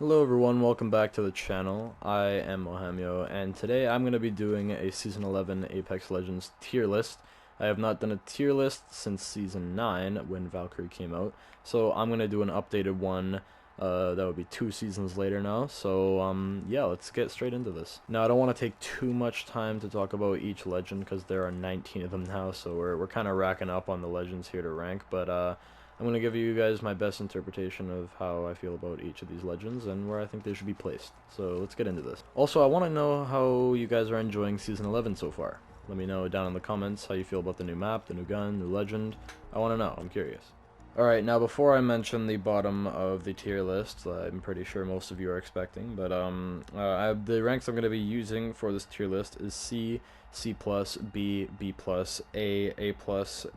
Hello everyone, welcome back to the channel. I am Mohammyo, and today I'm going to be doing a Season 11 Apex Legends tier list. I have not done a tier list since Season 9 when Valkyrie came out, so I'm going to do an updated one. That would be 2 seasons later now, so yeah, let's get straight into this. Now I don't want to take too much time to talk about each legend because there are 19 of them now, so we're kind of racking up on the legends here to rank, but I'm going to give you guys my best interpretation of how I feel about each of these legends and where I think they should be placed. So let's get into this. Also, I want to know how you guys are enjoying Season 11 so far. Let me know down in the comments how you feel about the new map, the new gun, new legend. I want to know, I'm curious. Alright, now before I mention the bottom of the tier list, I'm pretty sure most of you are expecting, but the ranks I'm going to be using for this tier list is C, C+, B, B+, A+,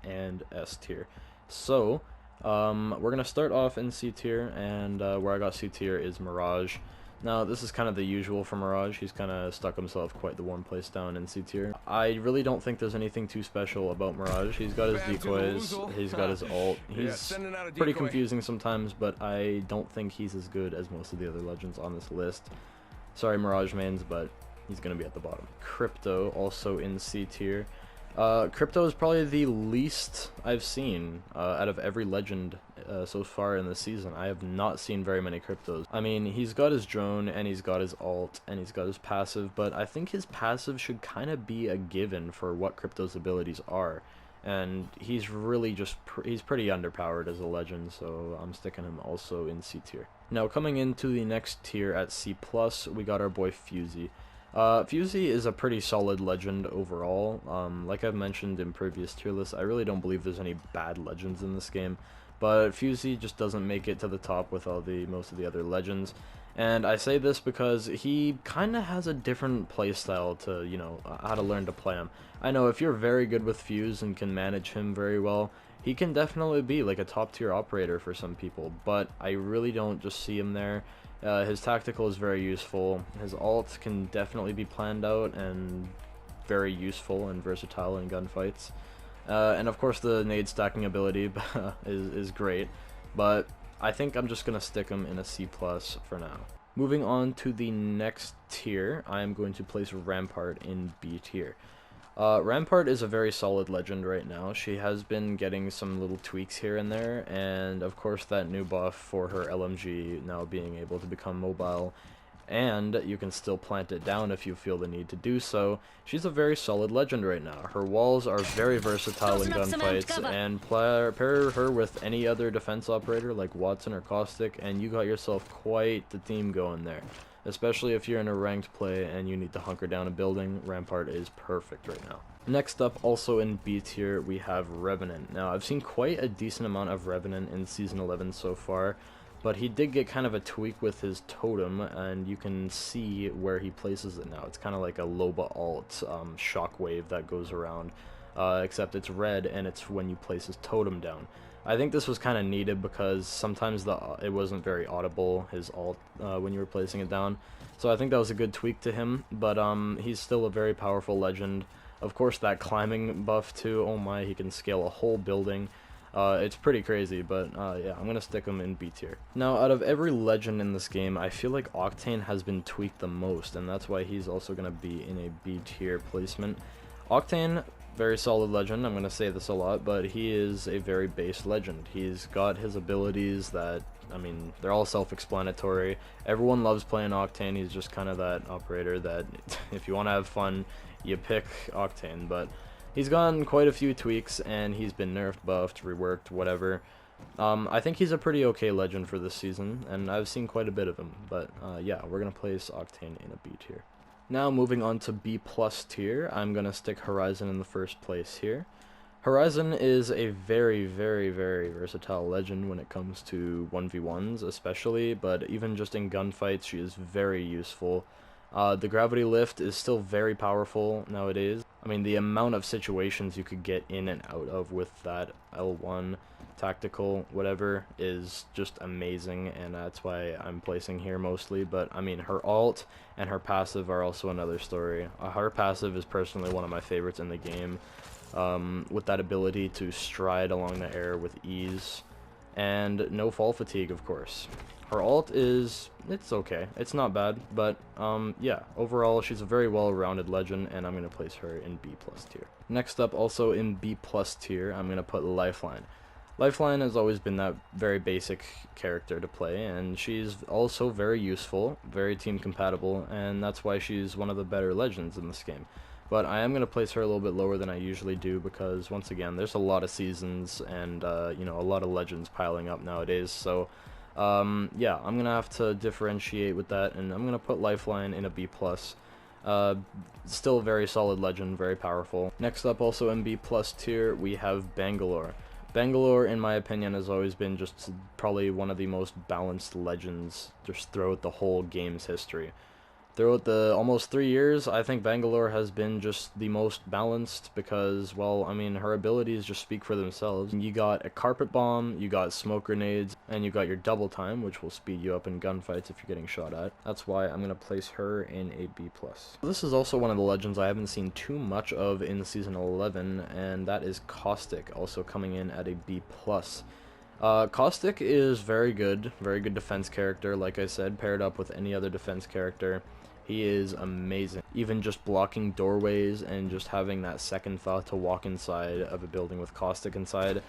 and S tier. So, we're going to start off in C tier, and where I got C tier is Mirage. Now, this is kind of the usual for Mirage. He's kind of stuck himself quite the warm place down in C tier. I really don't think there's anything too special about Mirage. He's got his decoys, he's got his ult. He's pretty confusing sometimes, but I don't think he's as good as most of the other legends on this list. Sorry, Mirage mains, but he's going to be at the bottom. Crypto, also in C tier. Crypto is probably the least I've seen out of every legend so far in the season. I have not seen very many Cryptos. I mean, he's got his drone, and he's got his ult, and he's got his passive, but I think his passive should kind of be a given for what Crypto's abilities are. And he's really just, he's pretty underpowered as a legend, so I'm sticking him also in C tier. Now, coming into the next tier at C+, we got our boy Fusey. Fusey is a pretty solid legend overall. Like I've mentioned in previous tier lists, I really don't believe there's any bad legends in this game, but Fusey just doesn't make it to the top with most of the other legends. And I say this because he kind of has a different playstyle to, you know, how to learn to play him. I know if you're very good with Fuse and can manage him very well, he can definitely be like a top tier operator for some people, but I really don't just see him there. His tactical is very useful. His ult can definitely be planned out and very useful and versatile in gunfights. And of course the nade stacking ability is great, but I think I'm just going to stick him in a C+ for now. Moving on to the next tier, I am going to place Rampart in B tier. Rampart is a very solid legend right now. She has been getting some little tweaks here and there, and of course that new buff for her LMG now being able to become mobile, and you can still plant it down if you feel the need to do so. She's a very solid legend right now. Her walls are very versatile in gunfights, and pair her with any other defense operator like Wattson or Caustic, and you got yourself quite the team going there. Especially if you're in a ranked play and you need to hunker down a building, Rampart is perfect right now. Next up, also in B tier, we have Revenant. Now, I've seen quite a decent amount of Revenant in Season 11 so far, but he did get kind of a tweak with his totem, and you can see where he places it now. It's kind of like a Loba alt shockwave that goes around, except it's red, and it's when you place his totem down. I think this was kind of needed because sometimes it wasn't very audible, his ult, when you were placing it down. So I think that was a good tweak to him, but he's still a very powerful legend. Of course, that climbing buff too, oh my, he can scale a whole building. It's pretty crazy, but yeah, I'm going to stick him in B tier. Now, out of every legend in this game, I feel like Octane has been tweaked the most, and that's why he's also going to be in a B tier placement. Octane, very solid legend, I'm going to say this a lot, but he is a very base legend. He's got his abilities that, I mean, they're all self-explanatory. Everyone loves playing Octane. He's just kind of that operator that if you want to have fun, you pick Octane, but he's gotten quite a few tweaks, and he's been nerfed, buffed, reworked, whatever. I think he's a pretty okay legend for this season, and I've seen quite a bit of him, but yeah, we're going to place Octane in a B tier. Now moving on to B+ tier, I'm going to stick Horizon in the first place here. Horizon is a very, very, very versatile legend when it comes to 1v1s especially, but even just in gunfights she is very useful. The gravity lift is still very powerful nowadays. I mean, the amount of situations you could get in and out of with that L1 tactical whatever is just amazing, and that's why I'm placing here mostly. But I mean, her ult and her passive are also another story. Her passive is personally one of my favorites in the game, with that ability to stride along the air with ease and no fall fatigue, of course. Her ult it's okay. It's not bad, but yeah, overall she's a very well-rounded legend, and I'm going to place her in B+ tier. Next up, also in B+ tier, I'm going to put Lifeline. Lifeline has always been that very basic character to play, and she's also very useful, very team compatible, and that's why she's one of the better legends in this game. But I am going to place her a little bit lower than I usually do because, once again, there's a lot of seasons and, you know, a lot of legends piling up nowadays, so yeah, I'm going to have to differentiate with that, and I'm going to put Lifeline in a B+. Still a very solid legend, very powerful. Next up, also in B+ tier, we have Bangalore. Bangalore, in my opinion, has always been just probably one of the most balanced legends just throughout the whole game's history. Throughout the almost 3 years, I think Bangalore has been just the most balanced because, well, I mean, her abilities just speak for themselves. You got a carpet bomb, you got smoke grenades, and you got your double time, which will speed you up in gunfights if you're getting shot at. That's why I'm going to place her in a B+. This is also one of the legends I haven't seen too much of in Season 11, and that is Caustic, also coming in at a B+. Caustic is very good defense character, like I said, paired up with any other defense character. He is amazing. Even just blocking doorways and just having that second thought to walk inside of a building with Caustic inside,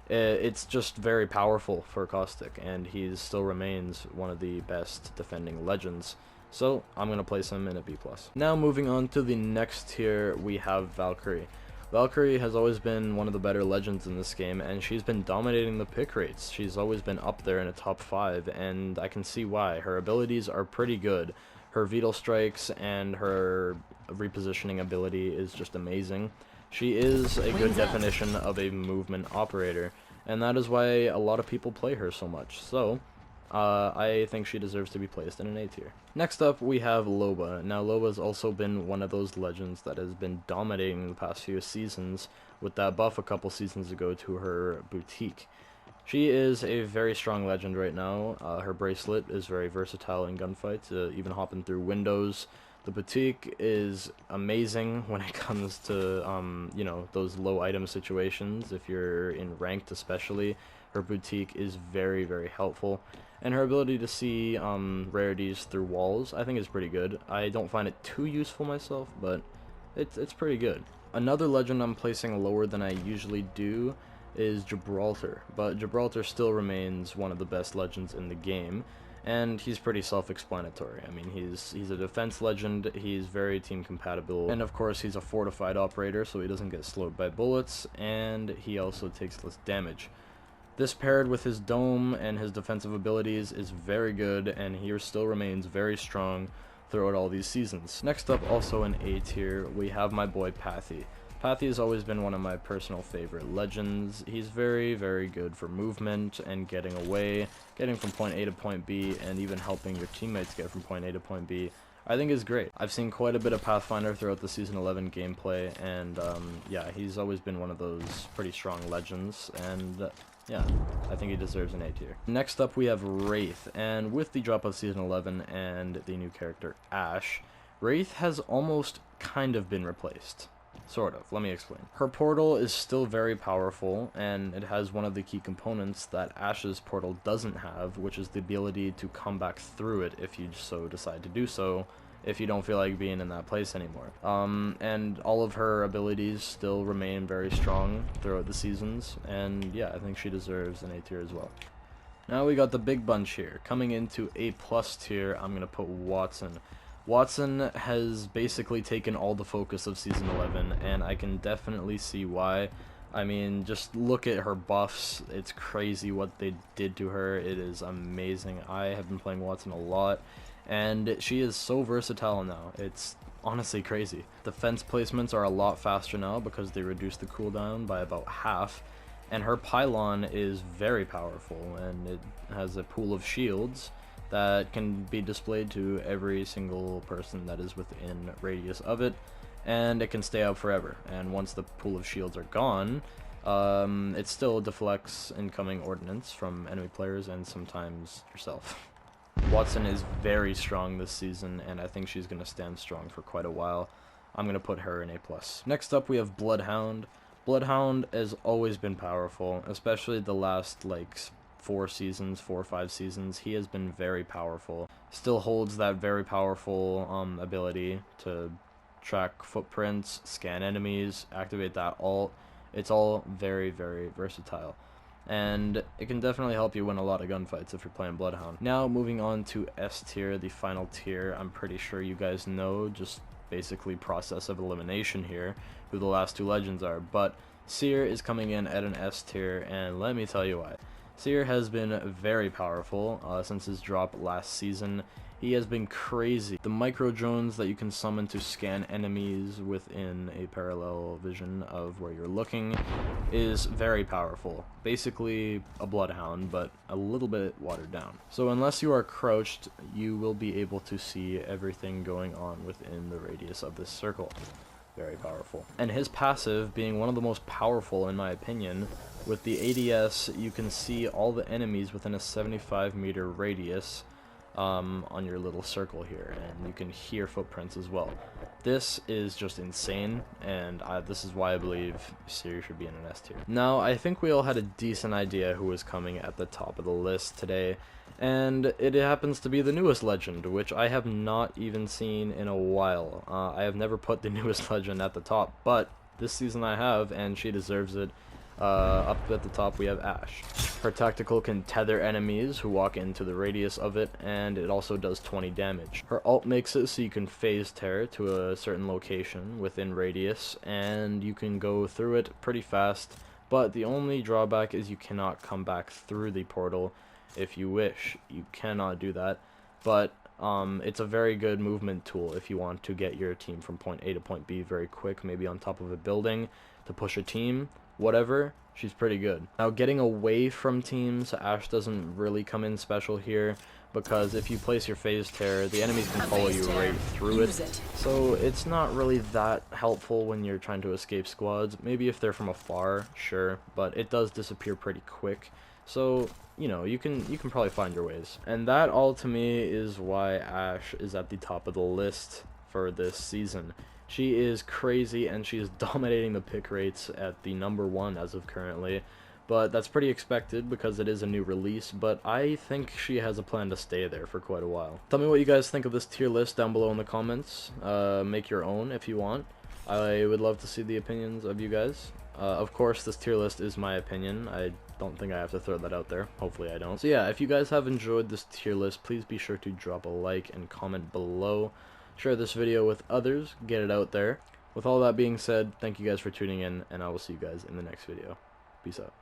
it's just very powerful for Caustic, and he still remains one of the best defending legends. So I'm going to place him in a B+. Now moving on to the next tier, we have Valkyrie. Valkyrie has always been one of the better legends in this game, and she's been dominating the pick rates. She's always been up there in a top 5, and I can see why. Her abilities are pretty good. Her Vital Strikes and her repositioning ability is just amazing. She is a good definition of a movement operator, and that is why a lot of people play her so much. So, I think she deserves to be placed in an A tier. Next up, we have Loba. Now, Loba's also been one of those legends that has been dominating the past few seasons with that buff a couple seasons ago to her boutique. She is a very strong legend right now. Her bracelet is very versatile in gunfights, even hopping through windows. The boutique is amazing when it comes to, you know, those low item situations. If you're in ranked especially, her boutique is very, very helpful. And her ability to see rarities through walls, I think, is pretty good. I don't find it too useful myself, but it's pretty good. Another legend I'm placing lower than I usually do is Gibraltar, but Gibraltar still remains one of the best legends in the game, and he's pretty self-explanatory. I mean, he's a defense legend, he's very team compatible, and of course he's a fortified operator, so he doesn't get slowed by bullets, and he also takes less damage. This paired with his dome and his defensive abilities is very good, and he still remains very strong throughout all these seasons. Next up, also in A tier, we have my boy Pathy. Pathy has always been one of my personal favorite legends. He's very, very good for movement and getting away, getting from point A to point B, and even helping your teammates get from point A to point B. I think is great. I've seen quite a bit of Pathfinder throughout the Season 11 gameplay, and yeah, he's always been one of those pretty strong legends, and yeah, I think he deserves an A tier. Next up, we have Wraith, and with the drop of Season 11 and the new character Ashe, Wraith has almost kind of been replaced. Sort of. Let me explain. Her portal is still very powerful, and it has one of the key components that Ashe's portal doesn't have, which is the ability to come back through it if you so decide to do so, if you don't feel like being in that place anymore. And all of her abilities still remain very strong throughout the seasons, and yeah, I think she deserves an A tier as well. Now we got the big bunch here. Coming into A+ tier, I'm going to put Wattson. Wattson has basically taken all the focus of Season 11, and I can definitely see why. I mean, just look at her buffs. It's crazy what they did to her. It is amazing. I have been playing Wattson a lot, and she is so versatile now. It's honestly crazy. Defense placements are a lot faster now because they reduced the cooldown by about half, and her pylon is very powerful, and it has a pool of shields that can be displayed to every single person that is within radius of it, and it can stay out forever. And once the pool of shields are gone, it still deflects incoming ordnance from enemy players and sometimes yourself. Wattson is very strong this season, and I think she's going to stand strong for quite a while. I'm going to put her in A+. Next up, we have Bloodhound. Bloodhound has always been powerful, especially the last, like, 4 or 5 seasons, he has been very powerful. Still holds that very powerful ability to track footprints, scan enemies, activate that ult. It's all very, very versatile. And it can definitely help you win a lot of gunfights if you're playing Bloodhound. Now, moving on to S tier, the final tier. I'm pretty sure you guys know, just basically process of elimination here, who the last 2 legends are. But Seer is coming in at an S tier, and let me tell you why. Seer has been very powerful since his drop last season. He has been crazy. The micro drones that you can summon to scan enemies within a parallel vision of where you're looking is very powerful. Basically a Bloodhound, but a little bit watered down. So unless you are crouched, you will be able to see everything going on within the radius of this circle. Very powerful. And his passive being one of the most powerful in my opinion. With the ADS, you can see all the enemies within a 75-meter radius on your little circle here, and you can hear footprints as well. This is just insane, and this is why I believe Seer should be in an S tier. Now, I think we all had a decent idea who was coming at the top of the list today, and it happens to be the newest legend, which I have not even seen in a while. I have never put the newest legend at the top, but this season I have, and she deserves it. Up at the top we have Ashe. Her tactical can tether enemies who walk into the radius of it, and it also does 20 damage. Her ult makes it so you can phase tear to a certain location within radius, and you can go through it pretty fast, but the only drawback is you cannot come back through the portal if you wish. You cannot do that, but it's a very good movement tool if you want to get your team from point A to point B very quick, maybe on top of a building to push a team. Whatever, she's pretty good. Now, getting away from teams, Ashe doesn't really come in special here, because if you place your phase tear, the enemies can follow you right through it. So it's not really that helpful when you're trying to escape squads. Maybe if they're from afar, sure, but it does disappear pretty quick. So, you know, you can probably find your ways. And that all to me is why Ashe is at the top of the list for this season. She is crazy, and she is dominating the pick rates at the #1 as of currently, but that's pretty expected because it is a new release, but I think she has a plan to stay there for quite a while. Tell me what you guys think of this tier list down below in the comments. Make your own if you want. I would love to see the opinions of you guys. Of course, this tier list is my opinion. I don't think I have to throw that out there. Hopefully I don't. So yeah, if you guys have enjoyed this tier list, please be sure to drop a like and comment below. Share this video with others, get it out there. With all that being said, thank you guys for tuning in, and I will see you guys in the next video. Peace out.